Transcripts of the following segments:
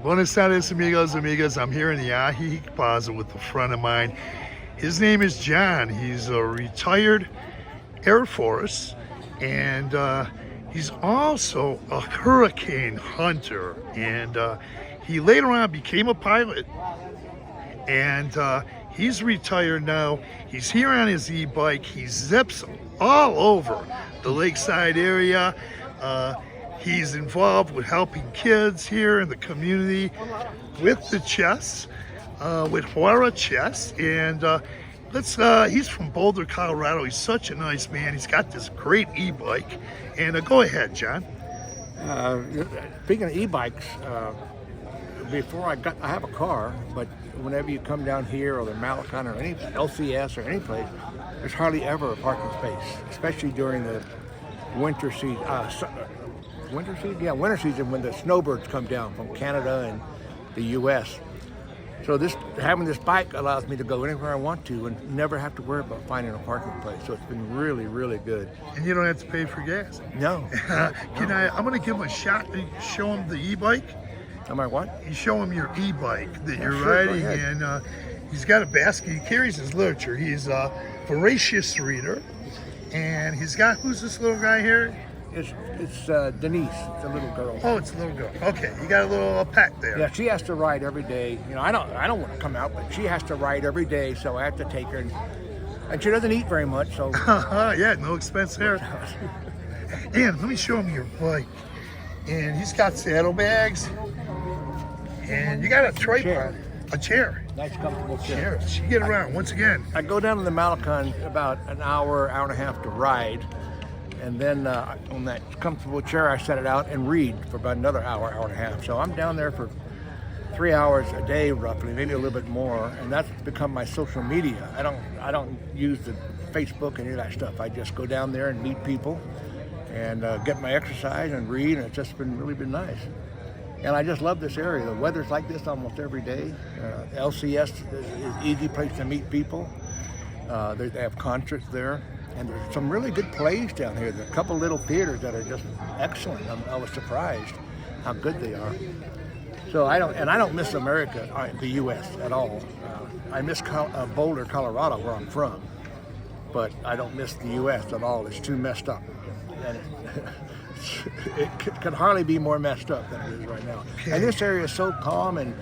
Buenos tardes, amigos, amigas. I'm here in the Ajijic Plaza with a friend of mine. His name is John. He's a retired Air Force, and he's also a hurricane hunter. And he later on became a pilot, and he's retired now. He's here on his e-bike. He zips all over the lakeside area. He's involved with helping kids here in the community with the chess, with Huara chess. And he's from Boulder, Colorado. He's such a nice man. He's got this great e-bike. And go ahead, John. Speaking of e-bikes, I have a car, but whenever you come down here or the Malacan or any LCS or any place, there's hardly ever a parking space, especially during the winter season. Winter season when the snowbirds come down from Canada and the U.S. So having this bike allows me to go anywhere I want to and never have to worry about finding a parking place. So it's been really, really good. And you don't have to pay for gas. No. I'm going to give him a shot and show him the e-bike. Am I what? You show him your e-bike that you're sure, riding, and he's got a basket. He carries his literature. He's a voracious reader, and he's got, who's this little guy here? It's Denise, the little girl. Oh, it's a little girl. Okay, you got a little pet there. Yeah, she has to ride every day. You know, I don't want to come out, but she has to ride every day, so I have to take her. And she doesn't eat very much, so. Yeah, no expense there. And let me show him your bike. And he's got saddlebags, and you got a tripod, a chair. Nice, comfortable chair. You get around. Once again, I go down to the Malacan about an hour and a half to ride. And then on that comfortable chair, I set it out and read for about another hour and a half. So I'm down there for 3 hours a day, roughly, maybe a little bit more. And that's become my social media. I don't use the Facebook and any of that stuff. I just go down there and meet people and get my exercise and read. And it's just really been nice. And I just love this area. The weather's like this almost every day. LCS is an easy place to meet people. They have concerts there. And there's some really good plays down here. There's a couple little theaters that are just excellent. I was surprised how good they are. So I don't miss America, the U.S. at all. I miss Boulder, Colorado, where I'm from, but I don't miss the U.S. at all. It's too messed up, and it could hardly be more messed up than it is right now. And this area is so calm, and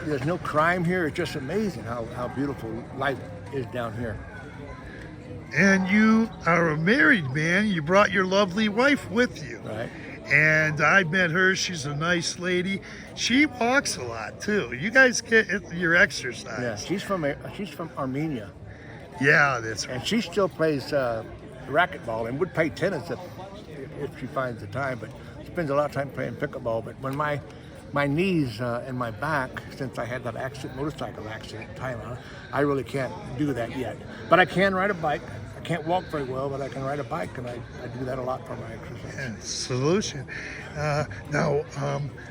there's no crime here. It's just amazing how beautiful life is down here. And you are a married man. You brought your lovely wife with you. Right. And I met her. She's a nice lady. She walks a lot too. You guys get your exercise. Yeah, she's from Armenia. Yeah, that's right. And she still plays racquetball and would play tennis if she finds the time, but spends a lot of time playing pickleball. But when my knees and my back, since I had that motorcycle accident in Thailand, I really can't do that yet. But I can ride a bike. I can't walk very well, but I can ride a bike, and I do that a lot for my exercise. Yeah, solution. Now,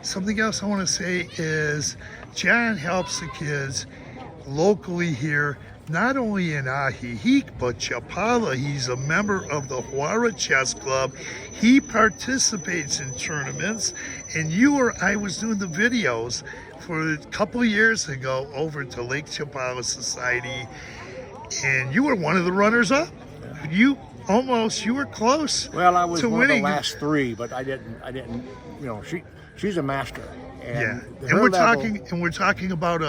something else I want to say is John helps the kids locally here, not only in Ajijic, but Chapala. He's a member of the Huara Chess Club. He participates in tournaments, and I was doing the videos for a couple of years ago over to Lake Chapala Society, and you were one of the runners-up. You were close. Well, I was to one winning. of the last three, but I didn't. You know, she's a master. And we're talking about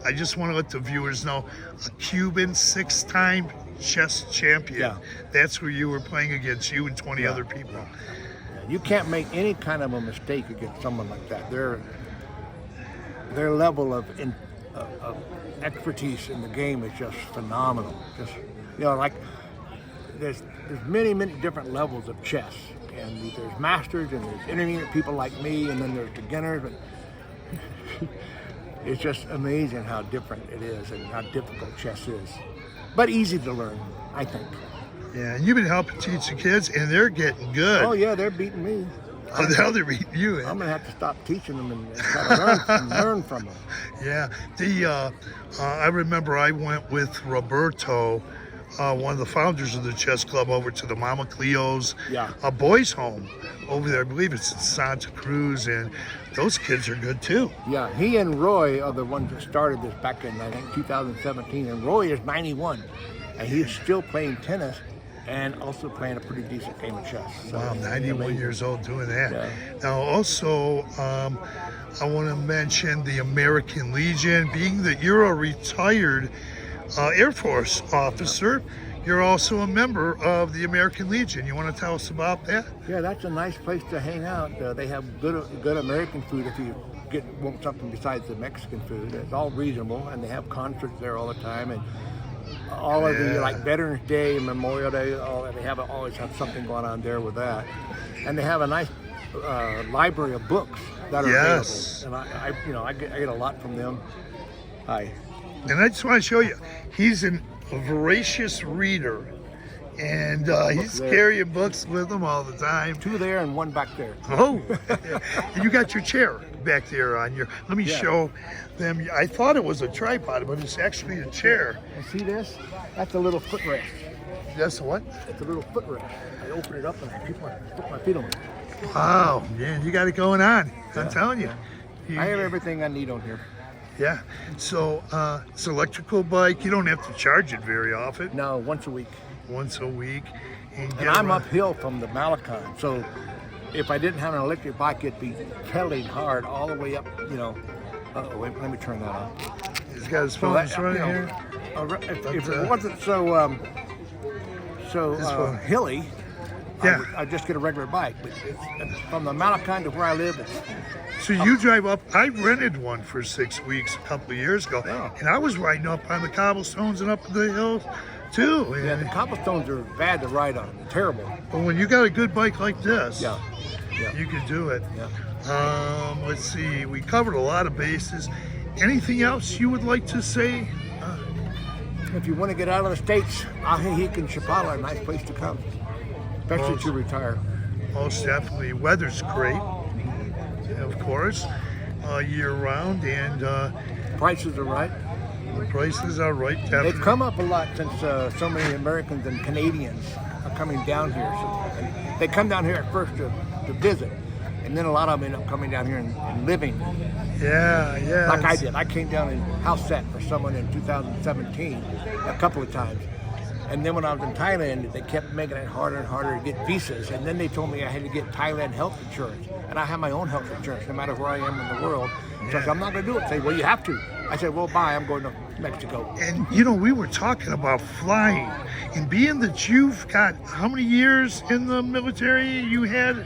I just want to let the viewers know, a Cuban 6-time chess champion. Yeah. That's who you were playing against, you and 20 other people. Yeah. You can't make any kind of a mistake against someone like that. Their level of expertise in the game is just phenomenal. Just, like there's many different levels of chess, and there's masters and there's intermediate people like me, and then there's beginners. But it's just amazing how different it is and how difficult chess is, but easy to learn, I think. Yeah, and you've been helping teach the kids, and they're getting good. Oh yeah, they're beating me. Oh, now they're beating you. I'm gonna have to stop teaching them and try to learn from them. Yeah, I remember I went with Roberto, one of the founders of the chess club, over to the Mama Cleo's boys' home over there. I believe it's in Santa Cruz, and those kids are good too. Yeah, he and Roy are the ones that started this back in, I think, 2017. And Roy is 91, and he's still playing tennis and also playing a pretty decent game of chess. So, Wow, 91 years old doing that. Yeah. Now, also, I want to mention the American Legion. Being that you're a retired Air Force officer, you're also a member of the American Legion. You want to tell us about that? Yeah, that's a nice place to hang out. They have good American food if you want something besides the Mexican food. It's all reasonable, and they have concerts there all the time. And all of the, like Veterans Day and Memorial Day, they always have something going on there with that. And they have a nice library of books that are available. And I get a lot from them. And I just want to show you, he's a voracious reader, and he's carrying books with him all the time. 2 there and 1 back there. Oh, and you got your chair back there on your, let me show them. I thought it was a tripod, but it's actually a chair. And see this? That's a little footrest. That's what? It's a little footrest. I open it up and I put my feet on it. Wow, man, you got it going on. I'm telling you. I have everything I need on here. Yeah. So it's an electrical bike. You don't have to charge it very often. No, once a week. Once a week. And I'm uphill from the Malacan, so if I didn't have an electric bike, it'd be pedaling hard all the way up, wait, let me turn that on. He's got his phone running here. If it wasn't so hilly, I'd just get a regular bike. But from the Malacan to where I live, so you drive up. I rented one for 6 weeks a couple of years ago, and I was riding up on the cobblestones and up the hills too. And yeah, the cobblestones are bad to ride on. Terrible. But when you got a good bike like this, yeah, you can do it. Yeah. Let's see. We covered a lot of bases. Anything else you would like to say? If you want to get out of the States, Ajijic and Chapala are a nice place to come, especially to retire. Most definitely. Weather's great, of course, year round, and prices are right. The prices are right, definitely. They've come up a lot since so many Americans and Canadians are coming down here. So they come down here at first to visit, and then a lot of them end up coming down here and living. Yeah. Like I did. I came down and house sat for someone in 2017 a couple of times. And then when I was in Thailand, they kept making it harder and harder to get visas. And then they told me I had to get Thailand health insurance. And I have my own health insurance, no matter where I am in the world. So I said, I'm not going to do it. They said, well, you have to. I said, well, bye, I'm going to Mexico. And, we were talking about flying. And being that you've got how many years in the military you had?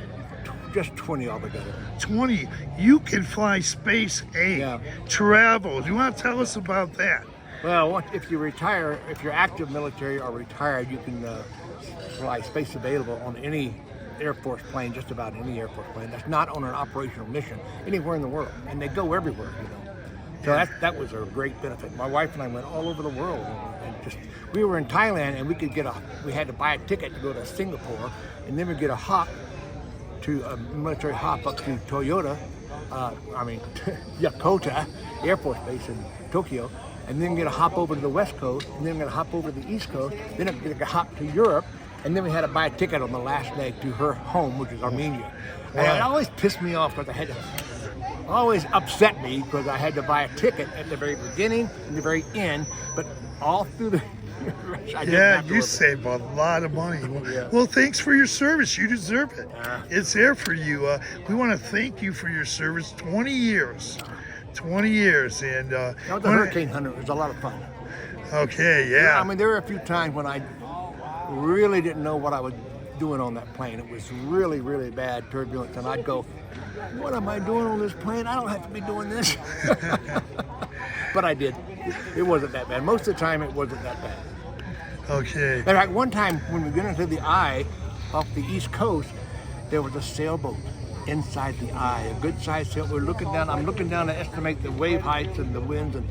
Just 20 altogether. 20. You can fly Space A, travel. Do you want to tell us about that? Well, if you retire, if you're active military or retired, you can fly Space Available on any Air Force plane, just about any Air Force plane. That's not on an operational mission anywhere in the world, and they go everywhere, So that was a great benefit. My wife and I went all over the world, and we were in Thailand, and we had to buy a ticket to go to Singapore, and then we get a military hop up to Yokota Air Force Base in Tokyo. And then get a hop over to the West Coast, and then we're gonna hop over to the East Coast, then I'm gonna hop to Europe, and then we had to buy a ticket on the last leg to her home, which is Armenia. And it always pissed me off because always upset me because I had to buy a ticket at the very beginning and the very end, but all through the you save a lot of money. Well, thanks for your service. You deserve it. It's there for you. We want to thank you for your service. 20 years. 20 years. And that was a Hurricane Hunter. It was a lot of fun. Okay, yeah. I mean, there were a few times when I really didn't know what I was doing on that plane. It was really, really bad turbulence, and I'd go, what am I doing on this plane? I don't have to be doing this. But I did. It wasn't that bad. Most of the time, it wasn't that bad. Okay. In fact, one time when we got into the eye off the East Coast, there was a sailboat inside the eye, a good-sized sailboat. I'm looking down to estimate the wave heights and the winds, and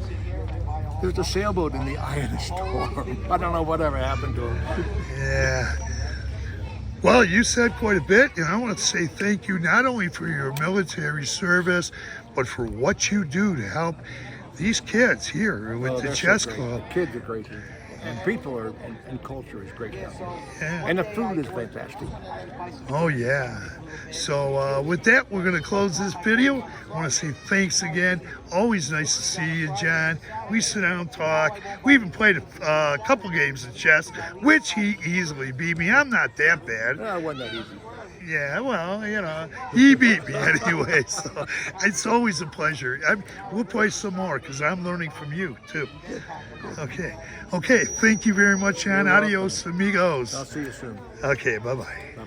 there's a sailboat in the eye of the storm. I don't know whatever happened to him. Yeah. Well, you said quite a bit, and I want to say thank you not only for your military service, but for what you do to help these kids here with the chess club. Kids are great. And people are, and culture is great down there. Yeah. And the food is fantastic. Oh yeah. So with that, we're gonna close this video. I want to say thanks again. Always nice to see you, John. We sit down and talk. We even played a couple games of chess, which he easily beat me. I'm not that bad. It wasn't that easy. Yeah, well, you know, he beat me anyway. So it's always a pleasure. We'll play some more because I'm learning from you too. Okay. Okay. Thank you very much, John. Adios, amigos. I'll see you soon. Okay. Bye bye.